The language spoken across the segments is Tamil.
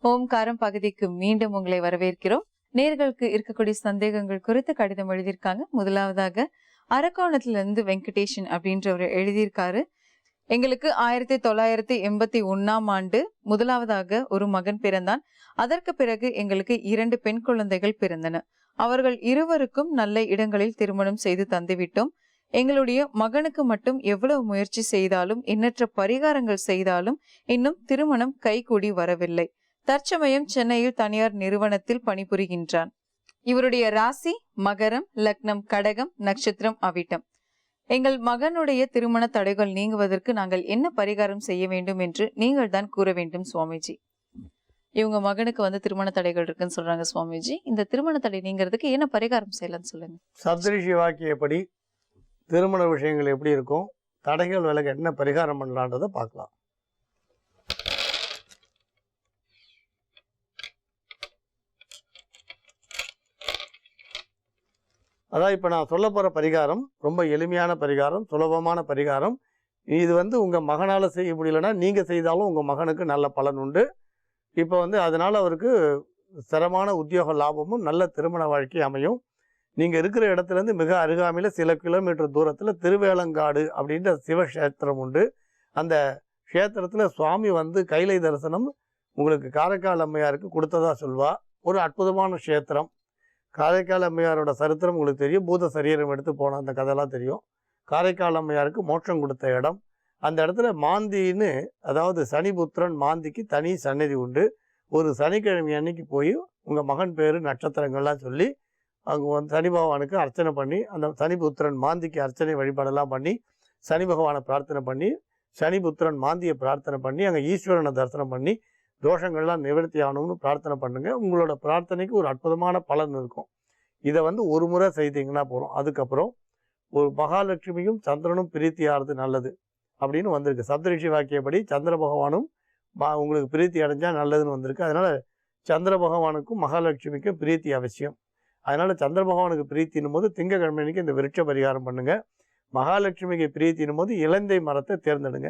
ஓம்காரம் பகுதிக்கு மீண்டும் உங்களை வரவேற்கிறோம். நேர்களுக்கு இருக்கக்கூடிய சந்தேகங்கள் குறித்து கடிதம் எழுதியிருக்காங்க. முதலாவதாக அரக்கோணத்திலிருந்து வெங்கடேஷன் அப்படின்றவர் எழுதியிருக்காரு. எங்களுக்கு 1981 முதலாவதாக ஒரு மகன் பிறந்தான். அதற்கு பிறகு எங்களுக்கு 2 பெண் குழந்தைகள் பிறந்தன. அவர்கள் இருவருக்கும் நல்ல இடங்களில் திருமணம் செய்து தந்துவிட்டோம். எங்களுடைய மகனுக்கு மட்டும் எவ்வளவு முயற்சி செய்தாலும் எண்ணற்ற பரிகாரங்கள் செய்தாலும் இன்னும் திருமணம் கைகூடி வரவில்லை. தற்சமயம் சென்னையில் தனியார் நிறுவனத்தில் பணிபுரிகின்றான். இவருடைய ராசி மகரம், லக்னம் கடகம், நட்சத்திரம் அவிட்டம். எங்கள் மகனுடைய திருமண தடைகள் நீங்குவதற்கு நாங்கள் என்ன பரிகாரம் செய்ய வேண்டும் என்று நீங்கள் தான் கூற வேண்டும் சுவாமிஜி. இவங்க மகனுக்கு திருமண தடைகள் இருக்குன்னு சொல்றாங்க சுவாமிஜி. இந்த திருமண தடை நீங்கிறதுக்கு என்ன பரிகாரம் செய்யலாம்னு சொல்லுங்க. சப்தரிஷி வாக்கியப்படி திருமண விஷயங்கள் எப்படி இருக்கும், தடைகள் விலக என்ன பரிகாரம் பண்ணலான்றதை பார்க்கலாம். அதான் இப்போ நான் சொல்ல போகிற பரிகாரம் ரொம்ப எளிமையான பரிகாரம், சுலபமான பரிகாரம். இது உங்கள் மகனால் செய்ய முடியலன்னா நீங்கள் செய்தாலும் உங்கள் மகனுக்கு நல்ல பலன் உண்டு. இப்போ அதனால் அவருக்கு சிரமமான உத்தியோக லாபமும் நல்ல திருமண வாழ்க்கை அமையும். நீங்கள் இருக்கிற இடத்துலேருந்து மிக அருகாமையில் சில கிலோமீட்டர் தூரத்தில் திருவேலங்காடு அப்படின்ற சிவக்ஷேத்திரம் உண்டு. அந்த க்ஷேத்திரத்தில் சுவாமி கைலை தரிசனம் உங்களுக்கு காரைக்கால் அம்மையாருக்கு கொடுத்ததா சொல்வா. ஒரு அற்புதமான க்ஷேத்திரம். காரைக்கால் அம்மையாரோட சரித்திரம் உங்களுக்கு தெரியும். பூத சரீரம் எடுத்து போன அந்த கதையெல்லாம் தெரியும். காரைக்கால் அம்மையாருக்கு மோட்சம் கொடுத்த இடம். அந்த இடத்துல மாந்தின்னு, அதாவது சனிபுத்திரன் மாந்திக்கு தனி சன்னதி உண்டு. ஒரு சனிக்கிழமை அன்னைக்கு போய் உங்கள் மகன் பேர் நட்சத்திரங்கள்லாம் சொல்லி அங்கே சனி பகவானுக்கு அர்ச்சனை பண்ணி, அந்த சனிபுத்திரன் மாந்திக்கு அர்ச்சனை வழிபாடெல்லாம் பண்ணி, சனி பகவானை பிரார்த்தனை பண்ணி, சனிபுத்திரன் மாந்தியை பிரார்த்தனை பண்ணி, அங்கே ஈஸ்வரனை தரிசனம் பண்ணி தோஷங்கள்லாம் நிவர்த்தி ஆகணும்னு பிரார்த்தனை பண்ணுங்கள். உங்களோட பிரார்த்தனைக்கு ஒரு அற்புதமான பலன் இருக்கும். இதை ஒரு முறை செய்தீங்கன்னா போகிறோம். அதுக்கப்புறம் ஒரு மகாலட்சுமியும் சந்திரனும் பிரீத்தி ஆகிறது நல்லது அப்படின்னு வந்திருக்கு. சப்தரிஷி வாக்கியப்படி சந்திர பகவானும் உங்களுக்கு பிரீத்தி அடைஞ்சால் நல்லதுன்னு வந்திருக்கு. அதனால் சந்திர பகவானுக்கும் மகாலட்சுமிக்கும் பிரீத்தி அவசியம். அதனால் சந்திர பகவானுக்கு பிரீத்தினும் போது திங்கக்கிழமை அன்னைக்கு இந்த விருட்ச பரிகாரம் பண்ணுங்கள். மகாலட்சுமிக்கு பிரீத்தினும் போது இலந்தை மரத்தை தேர்ந்தெடுங்க.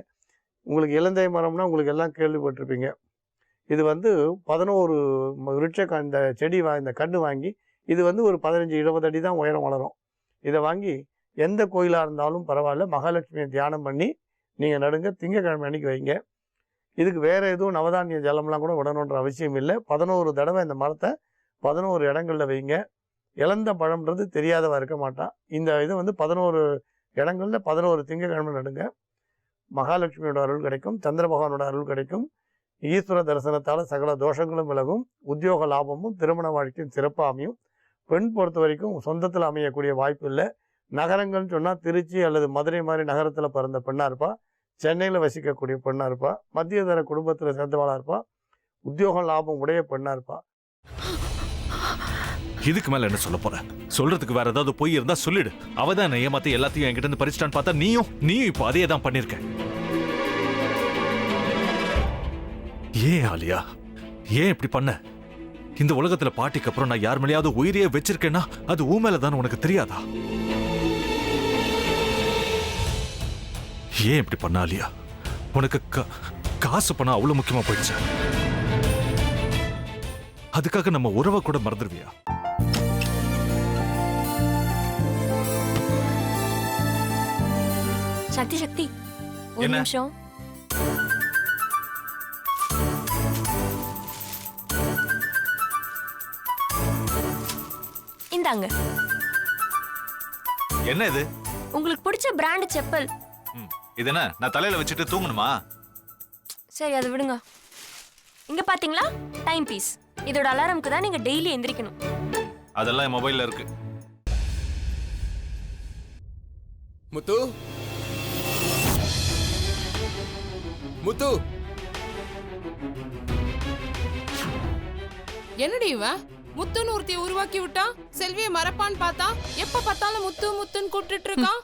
உங்களுக்கு இலந்தை மரம்னா உங்களுக்கு எல்லாம் கேள்விப்பட்டிருப்பீங்க. இது 11 விருட்ச இந்த செடி இந்த கன்று வாங்கி, இது ஒரு 15-20 அடி தான் உயரம் வளரும். இதை வாங்கி எந்த கோயிலாக இருந்தாலும் பரவாயில்ல, மகாலட்சுமியை தியானம் பண்ணி நீங்கள் நடுங்க. திங்கக்கிழமை அன்னைக்கு வைங்க. இதுக்கு வேறு எதுவும் நவதானிய ஜலம்லாம் கூட விடணுன்ற அவசியம் இல்லை. 11 தடவை இந்த மரத்தை 11 இடங்களில் வைங்க. இழந்த பழம்ன்றது தெரியாதவா இருக்க மாட்டான். இந்த இது 11 இடங்களில் 11 திங்கக்கிழமை நடுங்க. மகாலட்சுமியோட அருள் கிடைக்கும், சந்திர பகவானோட அருள் கிடைக்கும். ஈஸ்வர தரிசனத்தால் சகல தோஷங்களும் விலகும். உத்தியோக லாபமும் திருமண வாழ்க்கையும் சிறப்பாக அமையும். பெண் பொறுத்த வரைக்கும் சொந்தத்தில் அமையக்கூடிய வாய்ப்பு இல்லை. நகரங்கள்னு சொன்னால் திருச்சி அல்லது மதுரை மாதிரி நகரத்தில் பிறந்த பெண்ணாக இருப்பா, சென்னையில் வசிக்கக்கூடிய பெண்ணாக இருப்பா, மத்திய தர குடும்பத்தில் சேர்ந்தவாளாக இருப்பா, உத்தியோக லாபம் உடைய பெண்ணாக இருப்பா. இதுக்கு மேல என்ன சொல்ல போற? சொல்றதுக்கு வேற ஏதாவது போய் இருந்தா சொல்லிடு. அவதான் ஏமாத்தி எல்லாத்தையும் என்கிட்ட இருந்து பறிச்சிட்டான்னு பார்த்தா நீயும் இப்போ அதே தான் பண்ணிருக்க. ஏன் ஆலியா, ஏன் இப்படி பண்ண? இந்த உலகத்துல பாட்டிக்கு அப்புறம் நான் யார் மேலேயாவது உயிரையே வச்சிருக்கேன்னா அது ஊ மேலதான் உனக்கு தெரியாதா? ஏன் இப்படி பண்ண ஆலியா? உனக்கு காசு பணம் அவ்வளவு முக்கியமா போயிடுச்சு. அதுக்காக நம்ம உறவை கூட மறந்துடுவியா? சக்தி சக்தி, ஒரு நிமிஷம். இந்தாங்க. என்ன இது? உங்களுக்கு பிடிச்ச பிராண்ட் செப்பல். இது என்ன நான் தலையில வச்சுட்டு தூங்கணுமா? சரி, அதை விடுங்க. இங்க பாத்தீங்களா, டைம் பீஸ். இதோட அலாரம்க்கு தான் நீங்க டெய்லி எந்திரிக்கணும். அதெல்லாம் என் மொபைல்ல இருக்கு. முத்து, முத்து, என்னடி இவன் முத்துன்னு ஒருத்திய உருவாக்கி விட்டான். செல்வியை மறப்பான்னு பார்த்தா எப்ப பார்த்தாலும் முத்து முத்துன்னு கூப்பிட்டு இருக்கான்.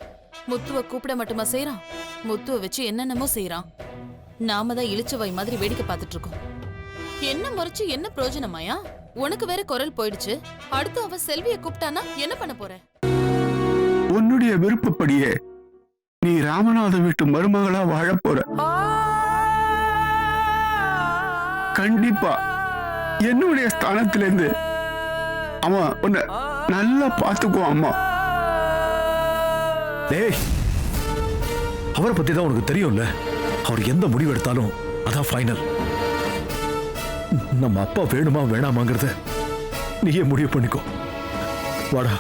முத்துவ கூப்பிட மட்டுமா செய்யறான், முத்துவ வச்சு என்னென்னமோ செய்யறான். நாம தான் இளிச்சவாய் மாதிரி வேடிக்கை பார்த்துட்டு இருக்கோம். என்ன முறைச்சு என்ன பிரயோஜனமாயா? உனக்கு வேற குரல் போயிடுச்சு. அடுத்து அவ செல்விய கூப்பிட்டானா என்ன பண்ண போற? உன்னுடைய விருப்பப்படியே நீ ராமநாத வீட்டு மருமகளா வாழ போற. கண்டிப்பா என்னுடைய ஸ்தானத்திலேருந்து அவன் உன்னை நல்லா பார்த்துக்குவான் அம்மா. டேய், அவரை பத்தி தான் உனக்கு தெரியும்ல. அவர் எந்த முடிவு எடுத்தாலும் அதான் ஃபைனல். நம்ம அப்பா வேணுமா வேணாமாங்கிறத நீயே முடிவு பண்ணிக்கோ. வாடா.